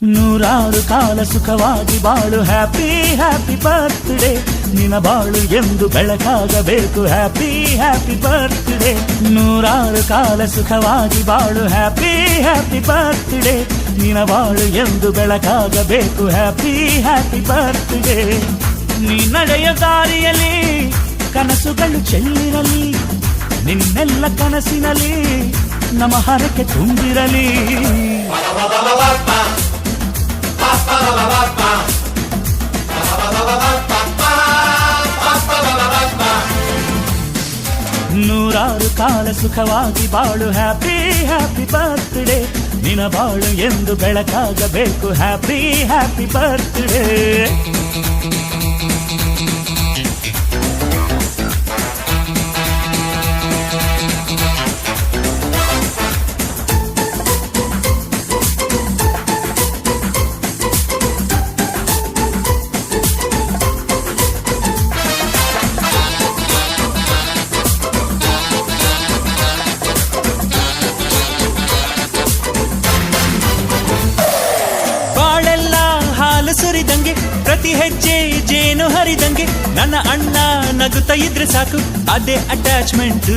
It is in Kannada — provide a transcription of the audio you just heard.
ನೂರಾರು ಕಾಲ ಸುಖವಾಗಿ ಬಾಳು ಹ್ಯಾಪಿ ಹ್ಯಾಪಿ ಬರ್ತ್ಡೇ ನಿನ ಬಾಳು ಎಂದು ಬೆಳಕಾಗಬೇಕು ಹ್ಯಾಪಿ ಹ್ಯಾಪಿ ಬರ್ತ್ಡೇ ನೂರಾರು ಕಾಲ ಸುಖವಾಗಿ ಬಾಳು ಹ್ಯಾಪಿ ಹ್ಯಾಪಿ ಬರ್ತ್ಡೇ ನಿನ ಬಾಳು ಎಂದು ಬೆಳಕಾಗಬೇಕು ಹ್ಯಾಪಿ ಹ್ಯಾಪಿ ಬರ್ತ್ಡೇ ನೀ ನಡೆಯ ದಾರಿಯಲ್ಲಿ ಕನಸುಗಳು ಚೆಲ್ಲಿರಲಿ ನಿನ್ನೆಲ್ಲ ಕನಸಿನಲ್ಲಿ ನಮ್ಮ ಹರಕೆ ತುಂಬಿರಲಿ ನೂರಾರು ಕಾಲ ಸುಖವಾಗಿ ಬಾಳು ಹ್ಯಾಪಿ ಹ್ಯಾಪಿ ಬರ್ತ್ಡೇ ನಿನ ಬಾಳು ಎಂದು ಬೆಳಕಾಗಬೇಕು ಹ್ಯಾಪಿ ಹ್ಯಾಪಿ ಬರ್ತ್ಡೇ ಸುರಿದಂಗೆ ಪ್ರತಿ ಹೆಜ್ಜೆ ಜೇನು ಹರಿದಂಗೆ ನನ್ನ ಅಣ್ಣ ನಗುತ್ತಾ ಇದ್ರೆ ಸಾಕು ಅದೇ ಅಟ್ಯಾಚ್ಮೆಂಟ್